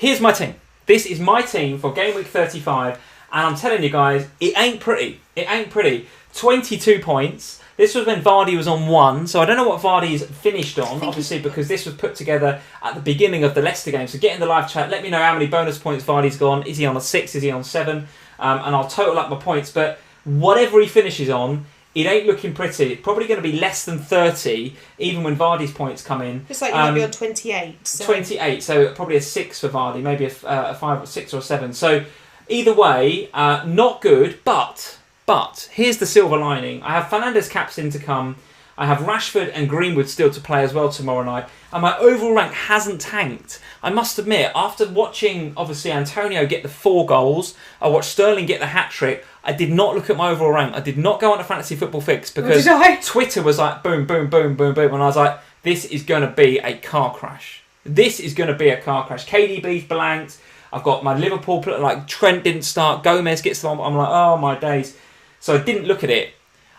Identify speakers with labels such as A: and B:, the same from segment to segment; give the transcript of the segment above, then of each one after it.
A: here's my team. This is my team for game week 35, and I'm telling you guys, it ain't pretty. It ain't pretty. 22 points. This was when Vardy was on 1, so I don't know what Vardy's finished on, obviously, because this was put together at the beginning of the Leicester game. So get in the live chat, let me know how many bonus points Vardy's got. Is he on a 6? Is he on 7? And I'll total up my points. But whatever he finishes on, it ain't looking pretty. It's probably going to be less than 30, even when Vardy's points come in.
B: It's like you might be on 28. So.
A: 28, so probably a 6 for Vardy, maybe a 5 or 6 or 7. So either way, not good, But here's the silver lining. I have Fernandes captain to come. I have Rashford and Greenwood still to play as well tomorrow night. And my overall rank hasn't tanked. I must admit, after watching, obviously, Antonio get the 4 goals, I watched Sterling get the hat-trick, I did not look at my overall rank. I did not go on to Fantasy Football Fix because Twitter was like, boom, boom, boom, boom, boom. And I was like, this is going to be a car crash. This is going to be a car crash. KDB's blanked. I've got my Liverpool, like Trent didn't start. Gomez gets the one. I'm like, oh, my days. So I didn't look at it.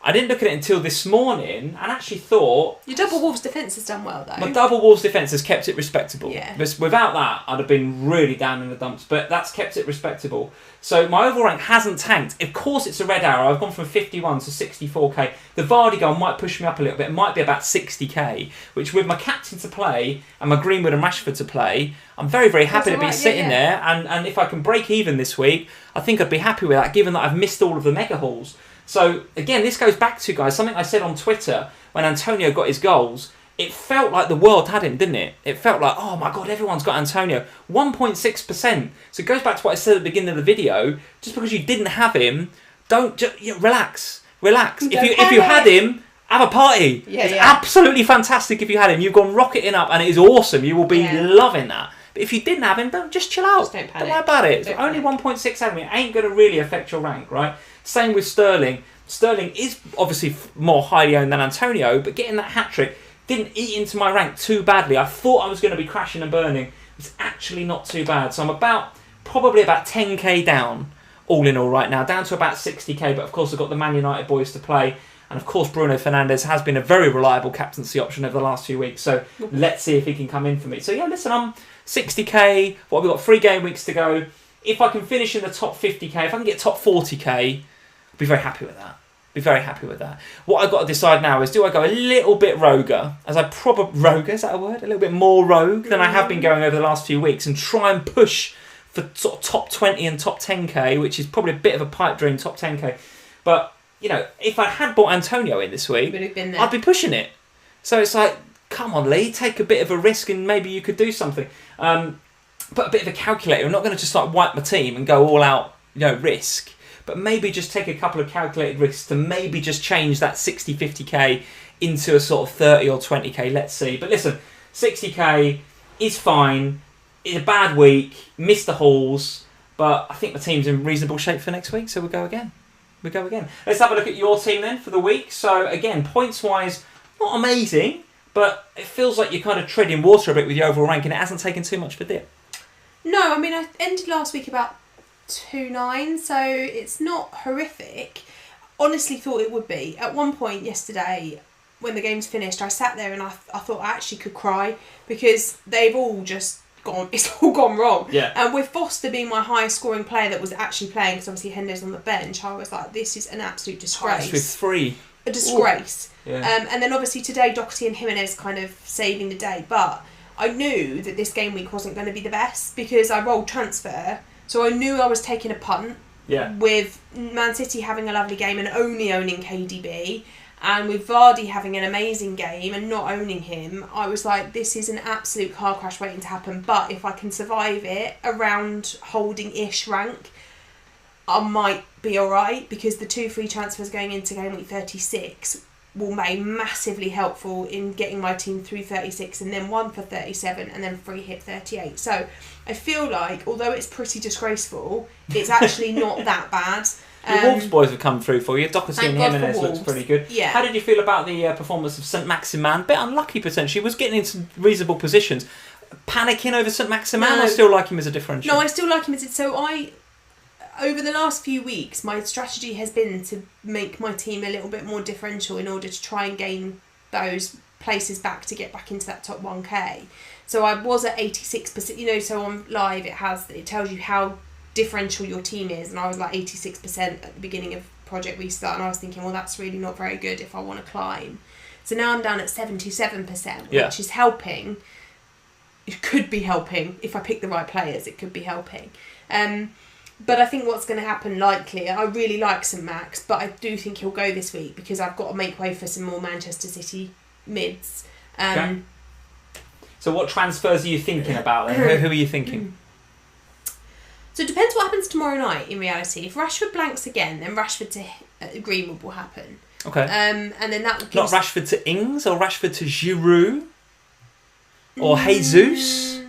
A: I didn't look at it until this morning and actually thought...
B: Your double Wolves defence has done well, though.
A: My double Wolves defence has kept it respectable.
B: Yeah.
A: Without that, I'd have been really down in the dumps. But that's kept it respectable. So my overall rank hasn't tanked. Of course, it's a red arrow. I've gone from 51 to 64k. The Vardy goal might push me up a little bit. It might be about 60k, which with my captain to play and my Greenwood and Rashford to play, I'm very, very happy to be sitting there. And if I can break even this week, I think I'd be happy with that, given that I've missed all of the mega hauls. So, again, this goes back to, guys, something I said on Twitter when Antonio got his goals. It felt like the world had him, didn't it? It felt like, oh my God, everyone's got Antonio. 1.6%. So it goes back to what I said at the beginning of the video. Just because you didn't have him, don't just relax. Relax. If you had him, have a party. It's absolutely fantastic if you had him. You've gone rocketing up and it is awesome. You will be loving that. But if you didn't have him, just chill out.
B: Just don't panic.
A: Don't worry about it. It's only 1.6 it ain't going to really affect your rank, right? Same with Sterling. Sterling is obviously more highly owned than Antonio, but getting that hat-trick didn't eat into my rank too badly. I thought I was going to be crashing and burning. It's actually not too bad. So I'm probably about 10k down, all in all right now. Down to about 60k, but of course I've got the Man United boys to play. And of course Bruno Fernandes has been a very reliable captaincy option over the last few weeks. So let's see if he can come in for me. So yeah, listen, I'm 60k. We've got 3 game weeks to go. If I can finish in the top 50k, if I can get top 40k, I'll be very happy with that. Be very happy with that. What I've got to decide now is, do I go a little bit roguer, roguer, is that a word? A little bit more rogue than I have been going over the last few weeks, and try and push for sort of top 20 and top 10k, which is probably a bit of a pipe dream, top 10k. But, you know, if I had bought Antonio in this week, I'd be pushing it. So it's like, come on, Lee, take a bit of a risk and maybe you could do something. Put a bit of a calculator. I'm not going to just like wipe my team and go all out, risk. But maybe just take a couple of calculated risks to maybe just change that 60, 50k into a sort of 30 or 20k. Let's see. But listen, 60k is fine. It's a bad week. Missed the hauls. But I think the team's in reasonable shape for next week. So we'll go again. Let's have a look at your team then for the week. So again, points-wise, not amazing. But it feels like you're kind of treading water a bit with your overall rank. And it hasn't taken too much of a dip.
B: No, I mean, I ended last week about 2-9, so it's not horrific. Honestly thought it would be. At one point yesterday, when the game's finished, I sat there and I thought I actually could cry because they've all just gone, it's all gone wrong.
A: Yeah.
B: And with Foster being my highest scoring player that was actually playing, because obviously Hender's on the bench, I was like, this is an absolute disgrace.
A: With 3.
B: A disgrace.
A: Yeah.
B: And then obviously today, Doherty and Jimenez kind of saving the day, but I knew that this game week wasn't going to be the best because I rolled transfer. So I knew I was taking a punt with Man City having a lovely game and only owning KDB, and with Vardy having an amazing game and not owning him. I was like, this is an absolute car crash waiting to happen, but if I can survive it around holding-ish rank, I might be alright, because the 2 free transfers going into game week 36 will be massively helpful in getting my team through 36, and then 1 for 37, and then 3 hit 38. So I feel like, although it's pretty disgraceful, it's actually not that bad.
A: The Wolves boys have come through for you. Doherty and Jimenez looks pretty good.
B: Yeah.
A: How did you feel about the performance of St Maximin? Bit unlucky potentially. Was getting into reasonable positions. Panicking over St Maximin?
B: No.
A: I still like him as a differential.
B: No, I still like him as over the last few weeks, my strategy has been to make my team a little bit more differential in order to try and gain those places back to get back into that top 1k. So I was at 86%, you know, so on live it tells you how differential your team is, and I was like 86% at the beginning of Project Restart, and I was thinking, well, that's really not very good if I want to climb. So now I'm down at 77%, which is helping. It could be helping if I pick the right players. It could be helping. But I think what's going to happen likely, I really like St Max, but I do think he'll go this week because I've got to make way for some more Manchester City mids.
A: Okay. So what transfers are you thinking about then? Who are you thinking?
B: So it depends what happens tomorrow night in reality. If Rashford blanks again, then Rashford to Greenwood will happen.
A: Okay.
B: And then that will
A: not Rashford to Ings or Rashford to Giroud or Jesus.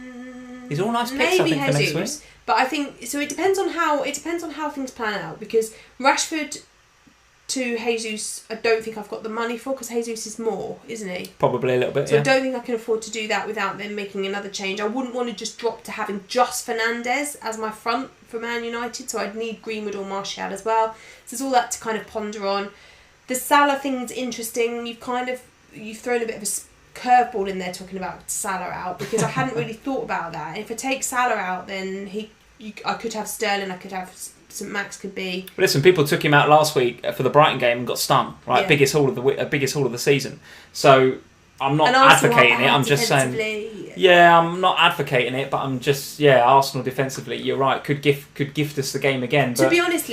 A: These are all nice picks, I think, for next week.
B: But I think so. It depends on how things plan out, because Rashford to Jesus, I don't think I've got the money for, because Jesus is more, isn't he?
A: Probably a little bit.
B: So I don't think I can afford to do that without them making another change. I wouldn't want to just drop to having just Fernandes as my front for Man United, so I'd need Greenwood or Martial as well. So there's all that to kind of ponder on. The Salah thing's interesting. You've thrown a bit of a curveball in there talking about Salah out, because I hadn't really thought about that. And if I take Salah out, then I could have Sterling, I could have St Max, could be.
A: Listen, people took him out last week for the Brighton game and got stung. Right, yeah. biggest haul of the season. So I'm not advocating it. I'm just saying. Yeah, I'm not advocating it, but I'm just Arsenal defensively. You're right. Could gift us the game again. But
B: to be honest,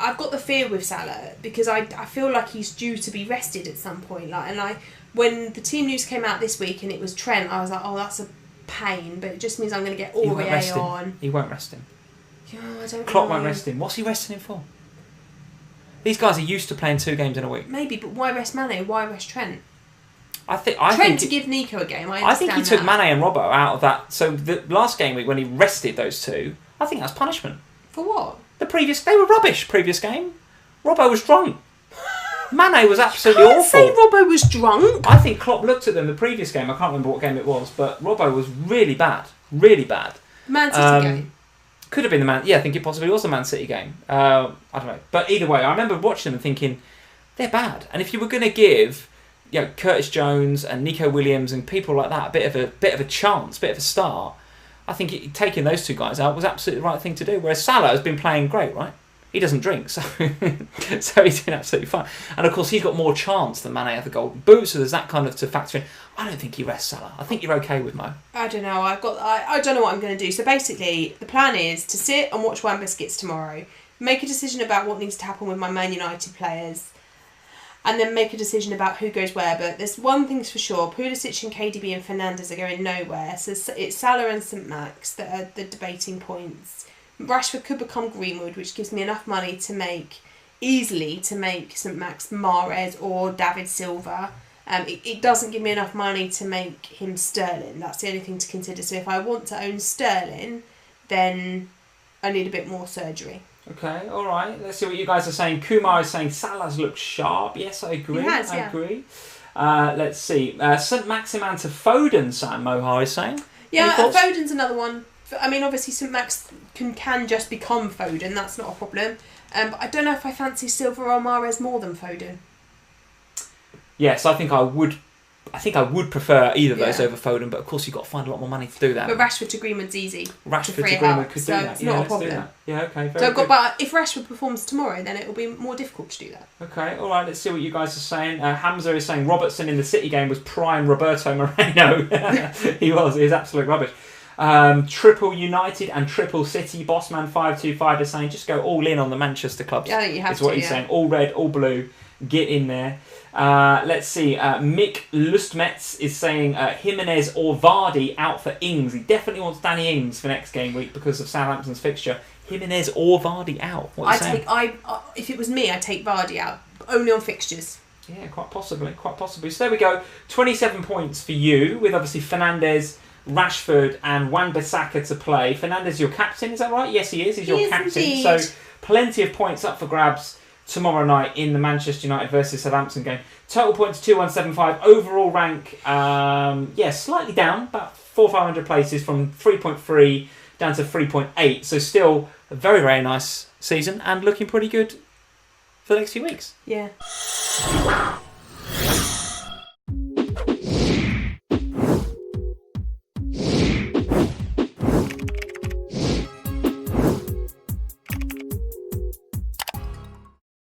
B: I've got the fear with Salah, because I feel like he's due to be rested at some point. When the team news came out this week and it was Trent, I was like, oh, that's a pain, but it just means I'm going to get Aurier on.
A: He won't rest him.
B: Yeah, I don't know.
A: Klopp won't rest him. What's he resting him for? These guys are used to playing 2 games in a week.
B: Maybe, but why rest Mane? Why rest Trent?
A: I think
B: to give Nico a game. I
A: think he took Mane and Robbo out of that. So the last game week when he rested those 2, I think that's punishment.
B: For what?
A: They were rubbish. Previous game, Robbo was drunk. Mane was absolutely awful.
B: Say Robbo was drunk.
A: I think Klopp looked at them the previous game. I can't remember what game it was, but Robbo was really bad. Really bad.
B: Man City game.
A: Could have been the Man. Yeah, I think it possibly was the Man City game. I don't know, but either way, I remember watching them and thinking they're bad. And if you were going to give, Curtis Jones and Nico Williams and people like that a bit of a chance, a bit of a start, I think taking those 2 guys out was absolutely the right thing to do. Whereas Salah has been playing great, right? He doesn't drink, so he's doing absolutely fine. And of course, he's got more chance than Mane at the Golden Boot, so there's that kind of to factor in. I don't think he rests Salah. I think you're okay with Mo.
B: I don't know. I don't know what I'm going to do. So basically, the plan is to sit and watch Wan Biscuits tomorrow, make a decision about what needs to happen with my Man United players, and then make a decision about who goes where. But there's one thing's for sure: Pulisic and KDB and Fernandes are going nowhere. So it's Salah and St Max that are the debating points. Rashford could become Greenwood, which gives me enough money to make St Max Mahrez or David Silva. It doesn't give me enough money to make him Sterling. That's the only thing to consider. So if I want to own Sterling, then I need a bit more surgery.
A: Okay, all right. Let's see what you guys are saying. Kumar is saying Salah's looked sharp. Yes, I agree.
B: He has,
A: I agree. Let's see. St Maximan to Foden, Sam Mohar is saying.
B: Yeah, Foden's another one. I mean, obviously, St Max can just become Foden. That's not a problem. But I don't know if I fancy Silva or Mahrez more than Foden.
A: Yes, I think I would prefer either of those over Foden, but of course you've got to find a lot more money to do that.
B: But Rashford to Greenwood's easy.
A: Rashford to Greenwood could do that.
B: It's not a problem.
A: Yeah, okay.
B: But if Rashford performs tomorrow, then it will be more difficult to do that.
A: Okay, all right. Let's see what you guys are saying. Hamza is saying Robertson in the City game was prime Roberto Moreno. He was absolute rubbish. Triple United and Triple City. Bossman 525 is saying just go all in on the Manchester clubs.
B: Yeah, I think you have
A: to. Is what he's saying. All red, all blue. Get in there. Let's see. Mick Lustmetz is saying Jimenez or Vardy out for Ings. He definitely wants Danny Ings for next game week because of Southampton's fixture. Jimenez or Vardy out.
B: If it was me, I'd take Vardy out only on fixtures.
A: Yeah, quite possibly. So there we go. 27 points for you with obviously Fernandes, Rashford and Wan-Bissaka to play. Fernandes, your captain, is that right? Yes, he is. He's your captain.
B: Indeed.
A: So plenty of points up for grabs tomorrow night in the Manchester United versus Southampton game. Total points 2175. Overall rank, slightly down, about 400-500 places from 3.3 down to 3.8. So still a very, very nice season and looking pretty good for the next few weeks.
B: Yeah.